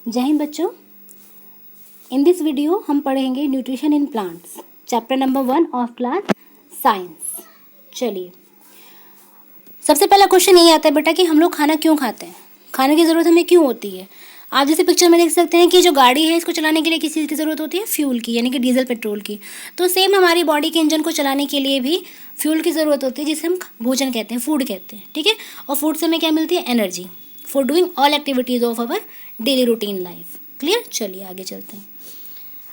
जय हिंद बच्चों। In this video हम पढ़ेंगे nutrition in plants, chapter number 1 of class science. चलिए, सबसे पहला क्वेश्चन यही आता है बेटा कि हम लोग खाना क्यों खाते हैं, खाने की ज़रूरत हमें क्यों होती है। आप जैसे पिक्चर में देख सकते हैं कि जो गाड़ी है इसको चलाने के लिए किस चीज़ की ज़रूरत होती है, फ्यूल की, यानी कि डीजल पेट्रोल की। तो सेम हमारी बॉडी के इंजन को चलाने के लिए भी फ्यूल की ज़रूरत होती है, जिसे हम भोजन कहते हैं, फूड कहते हैं, ठीक है। और फूड से हमें क्या मिलती है, energy for doing all activities of our daily routine life. Clear. चलिए आगे चलते हैं।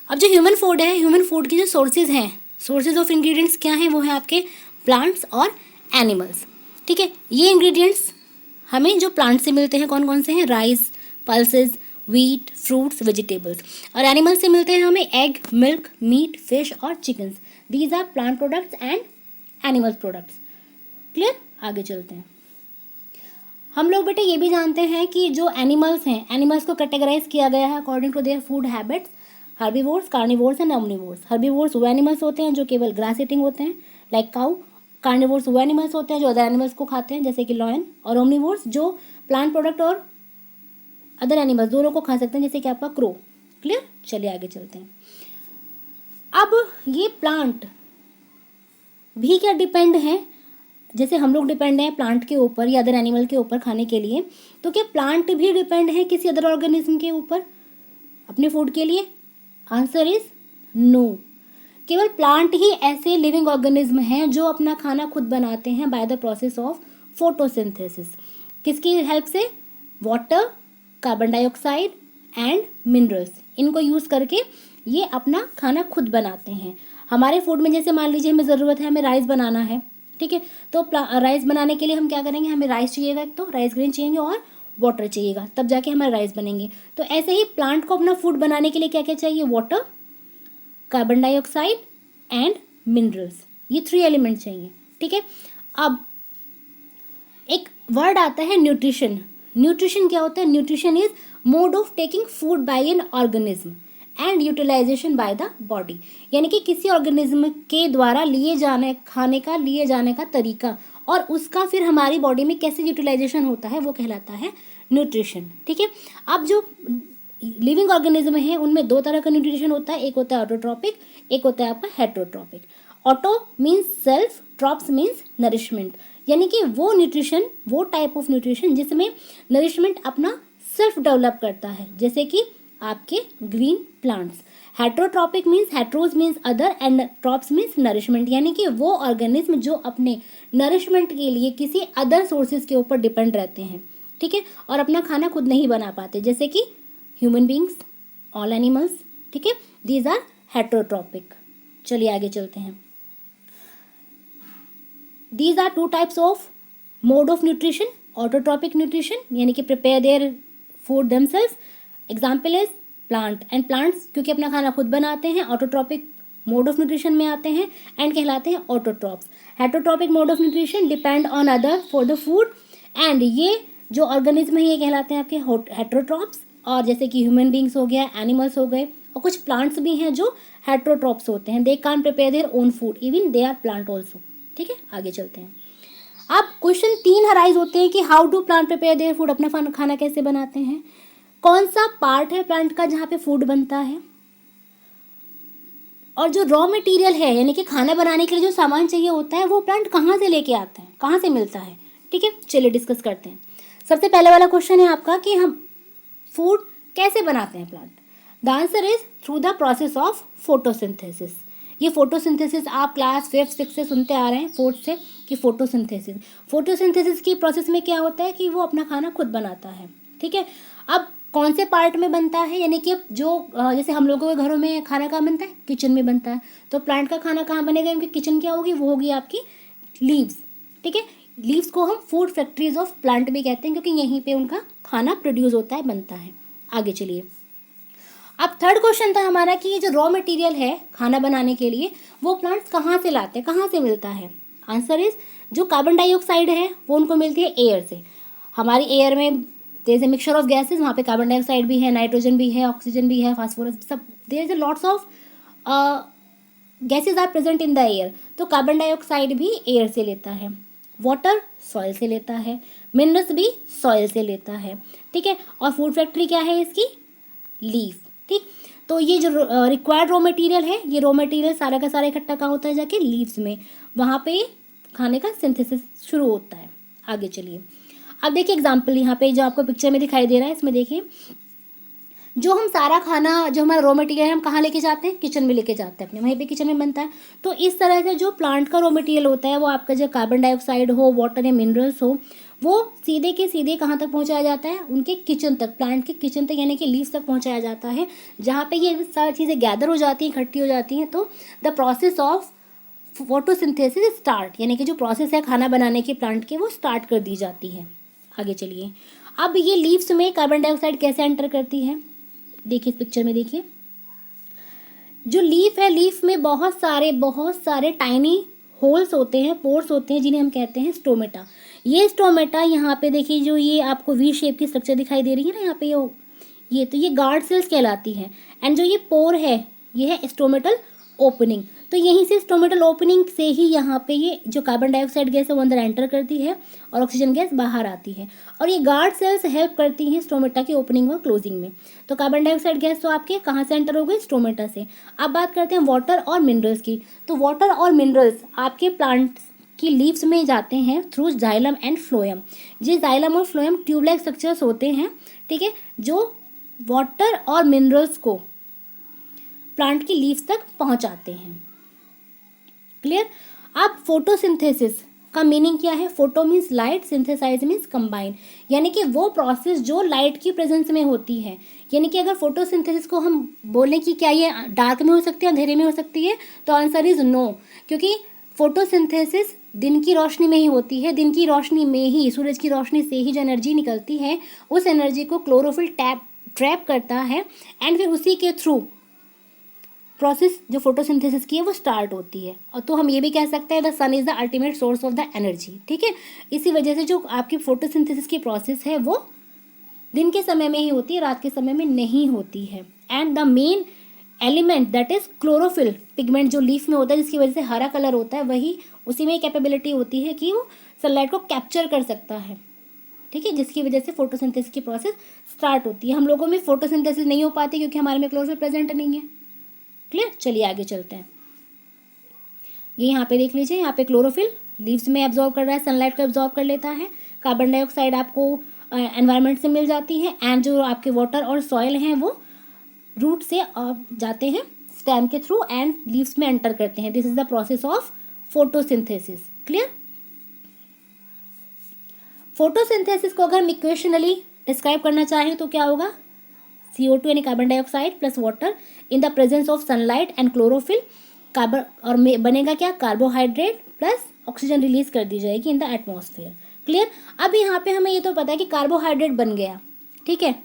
अब जो ह्यूमन फूड है, ह्यूमन फूड की जो सोर्सेज हैं, सोर्सेज ऑफ इंग्रेडिएंट्स क्या हैं, वो है आपके प्लांट्स और एनिमल्स, ठीक है। ये इंग्रेडिएंट्स हमें जो प्लांट से मिलते हैं कौन कौन से हैं, rice, pulses, wheat, fruits, vegetables. और एनिमल से मिलते हैं हमें एग, मिल्क, मीट, फिश और chickens. These are plant products and animal products. Clear. आगे चलते हैं। हम लोग बेटे ये भी जानते हैं कि जो एनिमल्स हैं, एनिमल्स को कैटेगराइज किया गया है according to their food habits, herbivores, carnivores and omnivores. Herbivores वो एनिमल्स होते हैं जो केवल ग्रास ईटिंग होते हैं, लाइक काउ। कार्निवोर्स वो एनिमल्स होते हैं जो अदर एनिमल्स को खाते हैं, जैसे कि लॉयन। और ओमनिवोर्स जो प्लांट प्रोडक्ट और अदर एनिमल्स दोनों को खा सकते हैं, जैसे कि आपका क्रो। क्लियर। चलिए आगे चलते हैं। अब ये प्लांट भी क्या डिपेंड है, जैसे हम लोग डिपेंड हैं प्लांट के ऊपर या अदर एनिमल के ऊपर खाने के लिए, तो क्या प्लांट भी डिपेंड है किसी अदर ऑर्गेनिज्म के ऊपर अपने फूड के लिए? Answer is no. केवल प्लांट ही ऐसे लिविंग ऑर्गेनिज्म हैं जो अपना खाना खुद बनाते हैं by the process of photosynthesis. किसकी हेल्प से? Water, carbon dioxide and minerals, इनको यूज़ करके ये अपना खाना खुद बनाते हैं। हमारे फूड में जैसे मान लीजिए हमें ज़रूरत है, हमें राइस बनाना है, ठीक है। तो राइस बनाने के लिए हम क्या करेंगे, हमें राइस चाहिएगा, एक तो राइस ग्रेन चाहिए और वाटर चाहिएगा, तब जाके हमारे राइस बनेंगे। तो ऐसे ही प्लांट को अपना फूड बनाने के लिए क्या क्या चाहिए? Water, carbon dioxide and minerals, ये 3 एलिमेंट चाहिए, ठीक है। अब एक वर्ड आता है न्यूट्रिशन। न्यूट्रिशन क्या होता है? Nutrition is mode of taking food by an organism and utilization by the body, यानी कि किसी ऑर्गेनिज्म के द्वारा लिए जाने का तरीका और उसका फिर हमारी बॉडी में कैसे यूटिलाइजेशन होता है, वो कहलाता है न्यूट्रिशन, ठीक है। अब जो लिविंग ऑर्गेनिज्म है उनमें 2 तरह का न्यूट्रिशन होता है, एक होता है ऑटोट्रॉपिक, एक होता है आपका heterotrophic. Auto means self, trophs means nourishment, यानी कि वो न्यूट्रिशन, वो टाइप ऑफ न्यूट्रिशन जिसमें नरिशमेंट अपना सेल्फ डेवलप करता है, जैसे कि आपके green plants. Heterotrophic means, heteros means other and trophs means nourishment, यानी कि वो ऑर्गेनिज्म जो अपने नरिशमेंट के लिए किसी अदर सोर्सेज के ऊपर डिपेंड रहते हैं, ठीक है, और अपना खाना खुद नहीं बना पाते, जैसे कि ह्यूमन बींग्स, ऑल एनिमल्स, ठीक है। These are heterotrophic. चलिए आगे चलते हैं। These are 2 types of mode of nutrition. Autotrophic nutrition यानी कि prepare their food themselves, example is plant. And plants क्योंकि अपना खाना खुद बनाते हैं, ऑटोट्रॉपिक मोड ऑफ न्यूट्रिशन में आते हैं एंड कहलाते हैं autotrophs. Heterotrophic mode of nutrition depend on other for the food, and ये जो ऑर्गेनिज्म है ये कहलाते हैं आपके हेटरोट्रॉप्स। और जैसे कि ह्यूमन बींग्स हो गया, एनिमल्स हो गए, और कुछ प्लांट्स भी हैं जो हेटरोट्रॉप्स होते हैं, they can't prepare their own food, even they are plant also, ठीक है। आगे चलते हैं। अब क्वेश्चन 3 हराइज होते हैं कि how do plant prepare their food, अपना खाना कैसे बनाते हैं, कौन सा पार्ट है प्लांट का जहाँ पे फूड बनता है, और जो रॉ मटेरियल है यानी कि खाना बनाने के लिए जो सामान चाहिए होता है वो प्लांट कहाँ से लेके आता है, कहाँ से मिलता है, ठीक है। चलिए डिस्कस करते हैं। सबसे पहले वाला क्वेश्चन है आपका कि हम फूड कैसे बनाते हैं plant. The answer is through the process of photosynthesis. ये फोटोसिंथेसिस आप क्लास 5th 6th से सुनते आ रहे हैं, 4th से, कि फोटोसिंथेसिस की प्रोसेस में क्या होता है कि वो अपना खाना खुद बनाता है, ठीक है। अब कौन से पार्ट में बनता है, यानी कि जो जैसे हम लोगों के घरों में खाना कहाँ बनता है, किचन में बनता है, तो प्लांट का खाना कहाँ बनेगा, उनकी किचन क्या होगी, वो होगी आपकी लीव्स, ठीक है। लीव्स को हम फूड फैक्ट्रीज ऑफ प्लांट भी कहते हैं क्योंकि यहीं पे उनका खाना प्रोड्यूस होता है, बनता है। आगे चलिए। अब थर्ड क्वेश्चन था हमारा कि ये जो रॉ मटेरियल है खाना बनाने के लिए वो प्लांट्स कहाँ से लाते हैं, कहाँ से मिलता है। आंसर इज जो कार्बन डाइऑक्साइड है वो उनको मिलती है एयर से। हमारी एयर में there is a mixture of gases, वहाँ पे कार्बन डाइऑक्साइड भी है, नाइट्रोजन भी है, ऑक्सीजन भी है, फास्फोरस, सब there is a lots of gases are present in the air. तो कार्बन डाइऑक्साइड भी एयर से लेता है, वाटर सॉइल से लेता है, मिनरल्स भी सॉइल से लेता है, ठीक है। और फूड फैक्ट्री क्या है इसकी? लीफ। ठीक, तो ये जो रिक्वायर्ड रॉ मटेरियल है, ये रॉ मटेरियल सारा का सारा इकट्ठा कहाँ होता है, जाके लीव्स में, वहाँ पे खाने का सिंथेसिस शुरू होता है। आगे चलिए, अब देखिए एग्जाम्पल यहाँ पे जो आपको पिक्चर में दिखाई दे रहा है, इसमें देखिए जो हम सारा खाना, जो हमारा रॉ मटेरियल है, हम कहाँ लेके जाते हैं, किचन में लेके जाते हैं अपने, वहीं पे किचन में बनता है। तो इस तरह से जो प्लांट का रॉ मटेरियल होता है, वो आपका जो कार्बन डाइऑक्साइड हो, वाटर या मिनरल्स हो, वो सीधे के सीधे कहाँ तक पहुँचाया जाता है, उनके किचन तक, प्लांट के किचन तक यानी कि लीव्स तक पहुँचाया जाता है, जहाँ पे ये सारी चीज़ें गैदर हो जाती हैं, इकट्ठी हो जाती हैं। तो the process of photosynthesis start, यानी कि जो प्रोसेस है खाना बनाने के प्लांट के, वो स्टार्ट कर दी जाती है। आगे चलिए, अब ये लीव्स में कार्बन डाइऑक्साइड कैसे एंटर करती है, देखिए इस पिक्चर में देखिए, जो लीफ है, लीफ में बहुत सारे टाइनी होल्स होते हैं, पोर्स होते हैं, जिन्हें हम कहते हैं स्टोमेटा। ये स्टोमेटा यहाँ पे देखिए, जो ये आपको वी शेप की स्ट्रक्चर दिखाई दे रही है ना यहाँ पे, ये तो ये गार्ड सेल्स कहलाती है। एंड जो ये पोर है, ये है स्टोमेटल ओपनिंग। तो यहीं से स्टोमेटल ओपनिंग से ही यहाँ पे ये जो कार्बन डाइऑक्साइड गैस है वो अंदर एंटर करती है और ऑक्सीजन गैस बाहर आती है। और ये गार्ड सेल्स हेल्प करती हैं स्टोमेटा की ओपनिंग और क्लोजिंग में। तो कार्बन डाइऑक्साइड गैस तो आपके कहाँ से एंटर हो गई, स्टोमेटा से। अब बात करते हैं वाटर और मिनरल्स की। तो वाटर और मिनरल्स आपके प्लांट्स की लीव्स में जाते हैं थ्रू जाइलम एंड फ्लोएम। ये जाइलम और फ्लोएम ट्यूब लाइक स्ट्रक्चर्स होते हैं, ठीक है, जो वाटर और मिनरल्स को प्लांट की लीव्स तक पहुंचाते हैं। क्लियर। अब फोटोसिंथेसिस का मीनिंग क्या है, photo means light, synthesize means combine, यानी कि वो प्रोसेस जो लाइट की प्रेजेंस में होती है। यानी कि अगर फोटोसिंथेसिस को हम बोलें कि क्या ये डार्क में हो सकती है, अंधेरे में हो सकती है, तो आंसर इज नो, क्योंकि फोटोसिंथेसिस दिन की रोशनी में ही होती है। दिन की रोशनी में ही, सूरज की रोशनी से ही जो एनर्जी निकलती है, उस एनर्जी को क्लोरोफिल ट्रैप करता है एंड फिर उसी के थ्रू प्रोसेस जो फोटोसिंथेसिस की है वो स्टार्ट होती है। और तो हम ये भी कह सकते हैं the sun is the ultimate source of the energy. ठीक है, इसी वजह से जो आपकी फोटोसिंथेसिस की प्रोसेस है वो दिन के समय में ही होती है, रात के समय में नहीं होती है। And the main element that is chlorophyll pigment जो लीफ में होता है, जिसकी वजह से हरा कलर होता है, वही उसी में कैपेबिलिटी होती है कि वो सनलाइट को कैप्चर कर सकता है। ठीक है, जिसकी वजह से फोटोसिंथेसिस की प्रोसेस स्टार्ट होती है। हम लोगों में फोटोसिंथेसिस नहीं हो पाती क्योंकि हमारे में क्लोरोफिल प्रेजेंट नहीं है। क्लियर, चलिए आगे चलते हैं। ये यहाँ पे देख लीजिए, यहाँ पे क्लोरोफिल लीव्स में एब्जॉर्ब कर रहा है, सनलाइट को एब्जॉर्ब कर लेता है, कार्बन डाइऑक्साइड आपको एनवायरनमेंट से मिल जाती है, एंड जो आपके वाटर और सॉइल हैं वो रूट से जाते हैं स्टेम के थ्रू एंड लीव्स में एंटर करते हैं। This is the process of photosynthesis. Clear. Photosynthesis को अगर हम इक्वेशनली डिस्क्राइब करना चाहें तो क्या होगा, CO2 यानी carbon dioxide plus water in the presence of sunlight and chlorophyll, carbon और बनेगा क्या, कार्बोहाइड्रेट प्लस ऑक्सीजन रिलीज कर दी जाएगी इन द एटमॉस्फेयर। क्लियर। अब यहाँ पे हमें ये तो पता है कि कार्बोहाइड्रेट बन गया, ठीक है,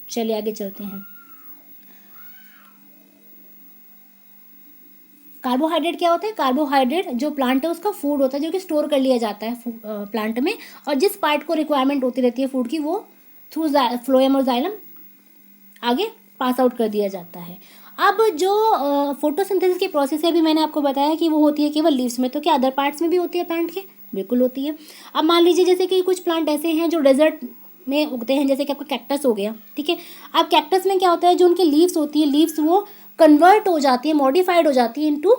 चलिए आगे चलते हैं। कार्बोहाइड्रेट क्या होता है, कार्बोहाइड्रेट जो प्लांट है उसका फूड होता है, जो कि स्टोर कर लिया जाता है प्लांट में, और जिस पार्ट को रिक्वायरमेंट होती रहती है फूड की, वो थ्रू फ्लोएम और जाइलम आगे पास आउट कर दिया जाता है। अब जो फोटोसिंथेसिस की प्रोसेस है, अभी मैंने आपको बताया कि वो होती है केवल लीव्स में, तो क्या अदर पार्ट्स में भी होती है प्लांट के, बिल्कुल होती है। अब मान लीजिए जैसे कि कुछ प्लांट ऐसे हैं जो डेजर्ट में उगते हैं, जैसे कि आपका कैक्टस हो गया, ठीक है। अब कैक्टस में क्या होता है, जो उनकी लीव्स होती है, लीव्स वो कन्वर्ट हो जाती है, मॉडिफाइड हो जाती है इनटू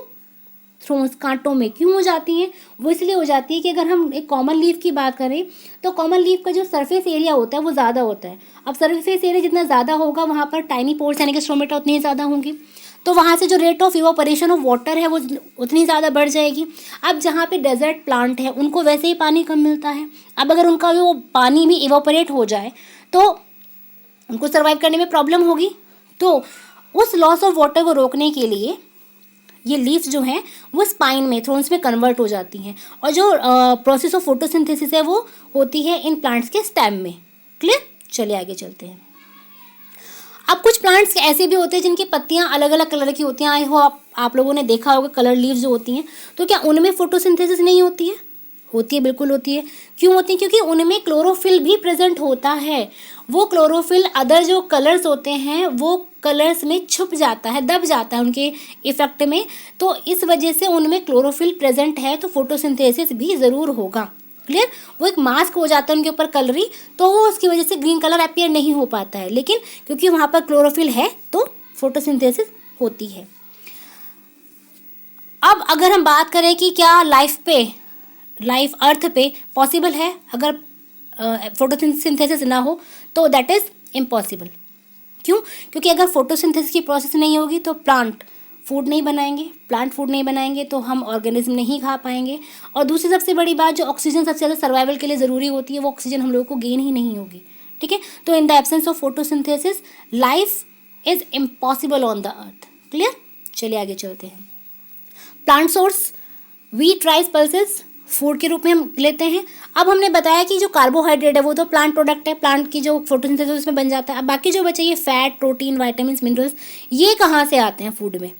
थ्रोन्स, कांटों में। क्यों हो जाती हैं, वो इसलिए हो जाती है कि अगर हम एक कॉमन लीफ की बात करें तो कॉमन लीफ का जो सरफेस एरिया होता है वो ज़्यादा होता है। अब सरफेस एरिया जितना ज़्यादा होगा वहाँ पर टाइनी पोर्स यानी कि स्ट्रोमेटा उतनी ही ज़्यादा होंगी, तो वहाँ से जो rate of evaporation of water है वो उतनी ज़्यादा बढ़ जाएगी। अब जहाँ पे डेजर्ट प्लांट है उनको वैसे ही पानी कम मिलता है, अब अगर उनका वो पानी भी इवापोरेट हो जाए तो उनको सर्वाइव करने में प्रॉब्लम होगी। तो उस लॉस ऑफ वाटर को रोकने के लिए ये लीव्स जो हैं वो स्पाइन में, थ्रोन्स में कन्वर्ट हो जाती हैं, और जो प्रोसेस ऑफ फोटोसिंथेसिस है वो होती है इन प्लांट्स के स्टेम में। क्लियर, चलिए आगे चलते हैं। अब कुछ प्लांट्स ऐसे भी होते हैं जिनकी पत्तियां अलग अलग कलर की होती हैं, आई हो आप लोगों ने देखा होगा कलर लीव्स जो होती हैं, तो क्या उनमें फोटोसिंथेसिस नहीं होती है, होती है, बिल्कुल होती है। क्यों होती है, क्योंकि उनमें क्लोरोफिल भी प्रेजेंट होता है। वो क्लोरोफिल अदर जो कलर्स होते हैं वो कलर्स में छुप जाता है, दब जाता है उनके इफेक्ट में, तो इस वजह से उनमें क्लोरोफिल प्रेजेंट है, तो फोटोसिंथेसिस भी ज़रूर होगा। क्लियर, वो एक मास्क हो जाता है उनके ऊपर कलरी, तो वो उसकी वजह से ग्रीन कलर अपीयर नहीं हो पाता है, लेकिन क्योंकि वहाँ पर क्लोरोफिल है तो फोटोसिंथेसिस होती है। अब अगर हम बात करें कि क्या लाइफ अर्थ पे पॉसिबल है अगर फोटोसिंथेसिस ना हो, तो दैट इज इम्पॉसिबल। क्यों? क्योंकि अगर फोटोसिंथेसिस की प्रोसेस नहीं होगी तो प्लांट फूड नहीं बनाएंगे तो हम ऑर्गेनिज्म नहीं खा पाएंगे। और दूसरी सबसे बड़ी बात, जो ऑक्सीजन सबसे ज़्यादा सर्वाइवल के लिए ज़रूरी होती है, वो ऑक्सीजन हम लोगों को गेन ही नहीं होगी। ठीक है, तो in the absence of photosynthesis life is impossible on the earth. Clear, चलिए आगे चलते हैं। Plant source, wheat, rice, pulses food के रूप में हम लेते हैं। अब हमने बताया कि जो कार्बोहाइड्रेट है वो तो प्लांट प्रोडक्ट है, प्लांट की जो फोटोसिंथेसिस उसमें बन जाता है। अब बाकी जो बचे ये फैट, प्रोटीन, विटामिन, मिनरल्स, ये कहाँ से आते हैं फूड में?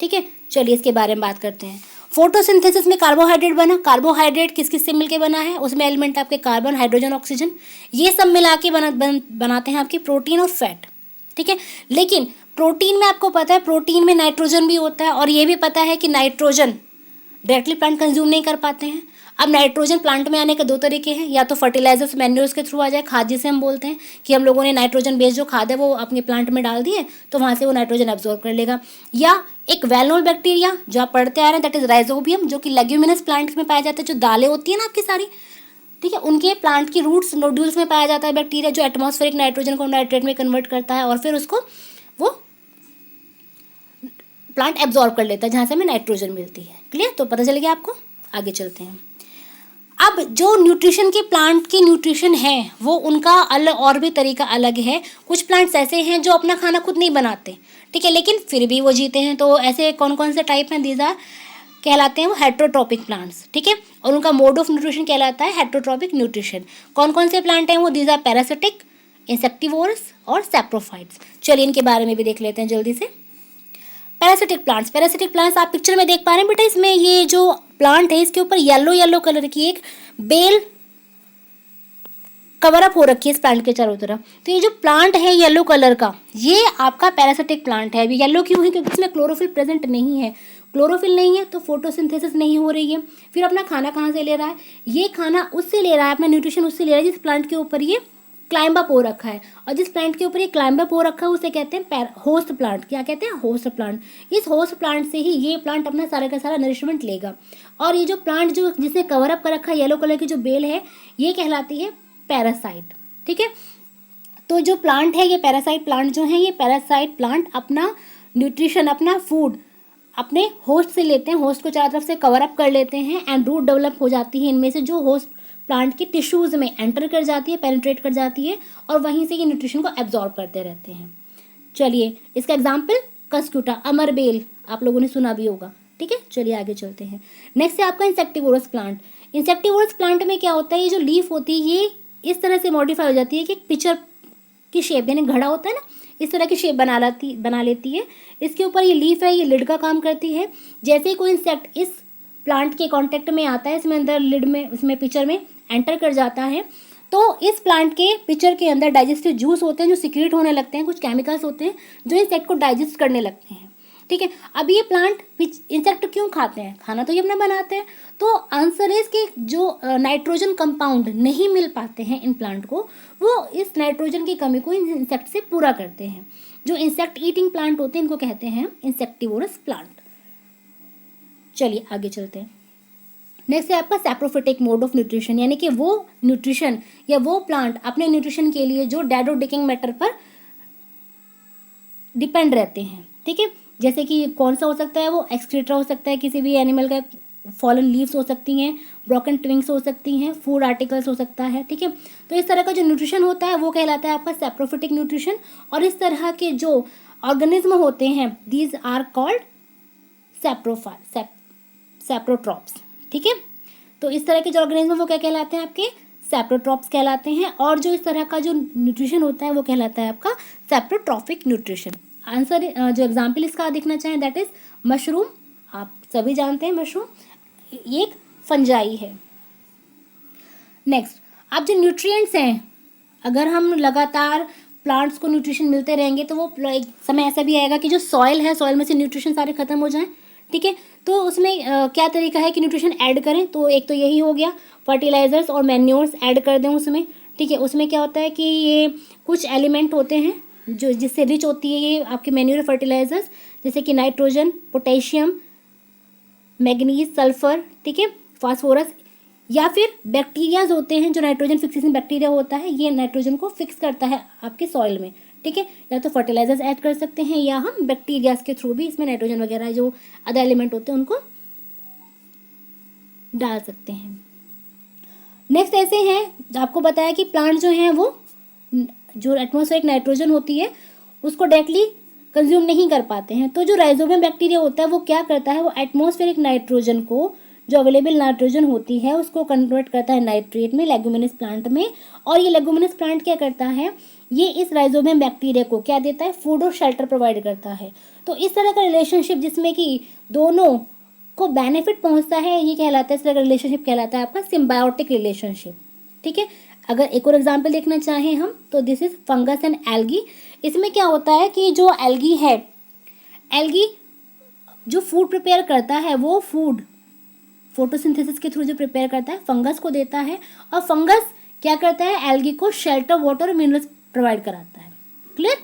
ठीक है, चलिए इसके बारे में बात करते हैं। फोटोसिंथेसिस में कार्बोहाइड्रेट बना, कार्बोहाइड्रेट किस किस से मिलके बना है? उसमें एलिमेंट आपके कार्बन, हाइड्रोजन, ऑक्सीजन, ये सब मिला के बनाते हैं आपके प्रोटीन और फैट। ठीक है, लेकिन प्रोटीन में आपको पता है प्रोटीन में नाइट्रोजन भी होता है, और ये भी पता है कि नाइट्रोजन डायरेक्टली प्लांट कंज्यूम नहीं कर पाते हैं। अब नाइट्रोजन प्लांट में आने के दो तरीके हैं, या तो फर्टिलाइजर्स, मैन्योर्स के थ्रू आ जाए, खाद जिसे हम बोलते हैं कि हम लोगों ने नाइट्रोजन बेस्ड जो खाद है वो अपने प्लांट में डाल दिए तो वहाँ से वो नाइट्रोजन एब्जॉर्ब कर लेगा। या एक वेल नोन बैक्टीरिया जो आप पढ़ते आ रहे हैं, दैट इज राइजोबियम, जो कि लेग्यूमिनस प्लांट्स में पाया जाता है, जो दालें होती है ना आपकी सारी, ठीक है, उनके प्लांट की रूट्स नोड्यूल्स में पाया जाता है बैक्टीरिया, जो एटमॉस्फेरिक नाइट्रोजन को नाइट्रेट में कन्वर्ट करता है और फिर उसको वो प्लांट एब्जॉर्ब कर लेता है, जहाँ से हमें नाइट्रोजन मिलती है। क्लियर, तो पता चल गया आपको। आगे चलते हैं। अब जो न्यूट्रिशन के प्लांट की न्यूट्रिशन है वो उनका अलग और भी तरीका अलग है। कुछ प्लांट्स ऐसे हैं जो अपना खाना खुद नहीं बनाते, ठीक है, लेकिन फिर भी वो जीते हैं। तो ऐसे कौन कौन से टाइप हैं? दीज आर कहलाते हैं वो हेट्रोट्रॉपिक प्लांट्स। ठीक है, और उनका मोड ऑफ न्यूट्रिशन कहलाता है हेट्रोट्रॉपिक न्यूट्रिशन। कौन कौन से प्लांट हैं वो? दीज आर पैरासिटिक, इंसेक्टिवोरस और सैप्रोफाइट्स। चलिए इनके बारे में भी देख लेते हैं जल्दी से। पैरासिटिक प्लांट्स आप पिक्चर में देख पा रहे हैं बेटा, इसमें ये जो प्लांट है इसके ऊपर येलो येलो कलर की एक बेल कवर अप हो रखी है इस प्लांट के चारों तरफ। तो ये जो प्लांट है येलो कलर का, ये आपका पैरासिटिक प्लांट है। अभी येलो क्यों है? क्योंकि इसमें क्लोरोफिल प्रेजेंट नहीं है। क्लोरोफिल नहीं है तो फोटोसिंथेसिस नहीं हो रही है। फिर अपना खाना कहाँ से ले रहा है? ये खाना उससे ले रहा है, अपना न्यूट्रिशन उससे ले रहा है जिस प्लांट के ऊपर ये क्लाइंब अप हो रखा है। और जिस प्लांट के ऊपर ये क्लाइंब अप हो रखा है उसे कहते हैं होस्ट प्लांट। क्या कहते हैं? Host plant. इस होस्ट प्लांट से ही ये प्लांट अपना सारा का सारा नरिशमेंट लेगा। और ये जो प्लांट जो जिसने कवर अप कर रखा है येलो कलर की जो बेल है, ये कहलाती है पैरासाइट। ठीक है, तो जो प्लांट है ये पैरासाइट प्लांट जो है, ये पैरासाइट प्लांट अपना न्यूट्रिशन, अपना फूड अपने होस्ट से लेते हैं, होस्ट को चारों तरफ से कवर अप कर लेते हैं एंड रूट डेवलप हो जाती है इनमें से, जो होस्ट प्लांट के टिश्यूज़ में एंटर कर जाती है, पेनिट्रेट कर जाती है और वहीं से ये न्यूट्रिशन को एब्जॉर्ब करते रहते हैं। चलिए इसका एग्जाम्पल कस्क्यूटा, अमरबेल, आप लोगों ने सुना भी होगा। ठीक है, चलिए आगे चलते हैं। नेक्स्ट है आपका इंसेक्टिवोरस प्लांट। इंसेक्टिवोरस प्लांट में क्या होता है? ये जो लीफ होती है ये इस तरह से मॉडिफाई हो जाती है कि पिक्चर की शेप, यानी घड़ा होता है ना, इस तरह की शेप बना लेती है। इसके ऊपर ये लीफ है, ये लिड का काम करती है। जैसे ही कोई इंसेक्ट इस प्लांट के कांटेक्ट में आता है, इसमें अंदर लिड में, इसमें पिक्चर में एंटर कर जाता है, तो इस प्लांट के पिक्चर के अंदर डाइजेस्टिव जूस होते हैं जो सीक्रेट होने लगते हैं, कुछ केमिकल्स होते हैं जो इंसेक्ट को डाइजेस्ट करने लगते हैं। ठीक है, अब ये प्लांट इंसेक्ट क्यों खाते हैं? खाना तो ये अपना बनाते हैं। तो आंसर है इसके जो नाइट्रोजन कंपाउंड नहीं मिल पाते हैं इन प्लांट को, वो इस नाइट्रोजन की कमी को इन इंसेक्ट से पूरा करते हैं। जो इंसेक्ट ईटिंग प्लांट होते हैं इनको कहते हैं इंसेक्टिवोरस प्लांट। चलिए आगे चलते हैं। नेक्स्ट है आपका सैप्रोफिटिक मोड ऑफ न्यूट्रिशन, यानी कि वो न्यूट्रिशन या वो प्लांट अपने न्यूट्रिशन के लिए जो डेड और डिकिंग मैटर पर डिपेंड रहते हैं। ठीक है, जैसे कि कौन सा हो सकता है? वो एक्सक्रीटा हो सकता है किसी भी एनिमल का, फॉलन लीव्स हो सकती हैं, ब्रोकन ट्विंग्स हो सकती हैं, फूड आर्टिकल्स हो सकता है। ठीक है, तो इस तरह का जो न्यूट्रिशन होता है वो कहलाता है आपका सैप्रोफिटिक न्यूट्रिशन। और इस तरह के जो ऑर्गेनिज्म होते हैं दीज आर कॉल्ड सैप्रोट्रॉप्स। ठीक है, तो इस तरह के जो ऑर्गेनिज्म वो क्या कहलाते हैं? आपके सैप्रोट्रॉप्स कहलाते हैं। और जो इस तरह का जो न्यूट्रिशन होता है वो कहलाता है आपका सैप्रोट्रॉफिक न्यूट्रिशन। आंसर जो एग्जाम्पल इसका देखना चाहें दैट इज मशरूम। आप सभी जानते हैं मशरूम ये एक फंजाई है। नेक्स्ट, अब जो न्यूट्रिएंट्स हैं, अगर हम लगातार प्लांट्स को न्यूट्रिशन मिलते रहेंगे तो वो एक समय ऐसा भी आएगा कि जो सॉइल है, सॉइल में से न्यूट्रिशन सारे खत्म हो जाएं। ठीक है। तो उसमें क्या तरीका है कि न्यूट्रिशन ऐड करें, तो एक तो यही हो गया, फर्टिलाइजर्स और मैन्योर्स ऐड कर दें उसमें, ठीक है। उसमें क्या होता है कि ये कुछ एलिमेंट होते हैं जो जिससे रिच होती है ये आपके मैन्योर फर्टिलाइजर्स, जैसे कि नाइट्रोजन, पोटेशियम, मैग्नीज, सल्फर, ठीक है, फास्फोरस, या फिर बैक्टीरियाज होते हैं जो नाइट्रोजन फिक्सेशन बैक्टीरिया होता है, ये नाइट्रोजन को फिक्स करता है आपके सॉइल में, ठीक है। या तो फर्टिलाइजर्स ऐड कर सकते हैं या हम बैक्टीरियाज के थ्रू भी इसमें नाइट्रोजन वगैरह जो अदर एलिमेंट होते हैं उनको डाल सकते हैं। नेक्स्ट ऐसे हैं, आपको बताया कि प्लांट जो हैं वो जो एटमॉस्फेरिक नाइट्रोजन होती है उसको डायरेक्टली कंज्यूम नहीं कर पाते हैं। तो जो राइजोबियम बैक्टीरिया होता है वो क्या करता है, वो एटमॉस्फेरिक नाइट्रोजन को, जो अवेलेबल नाइट्रोजन होती है, उसको कन्वर्ट करता है नाइट्रेट में लेगुमिनस प्लांट में। और ये लेगुमिनस प्लांट क्या करता है, ये इस राइजोबियम बैक्टीरिया को क्या देता है, फूड और शेल्टर प्रोवाइड करता है। तो इस तरह का रिलेशनशिप जिसमें कि दोनों को बेनिफिट पहुंचता है, ये कहलाता है, इस तरह का रिलेशनशिप कहलाता है आपका सिम्बायोटिक रिलेशनशिप, ठीक है। अगर एक और एग्जांपल देखना चाहें हम, तो this is fungus and algae. इसमें क्या होता है कि जो एल्गी है, एल्गी जो फूड प्रिपेयर करता है वो फूड फोटोसिंथेसिस के थ्रू जो प्रिपेयर करता है फंगस को देता है, और फंगस क्या करता है, एल्गी को शेल्टर, वाटर और मिनरल्स प्रोवाइड कराता है। Clear?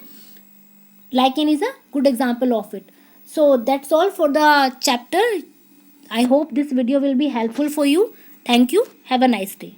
lichen is a good example of it. So that's all for the chapter. I hope this video will be helpful for you. Thank you. Have a nice day.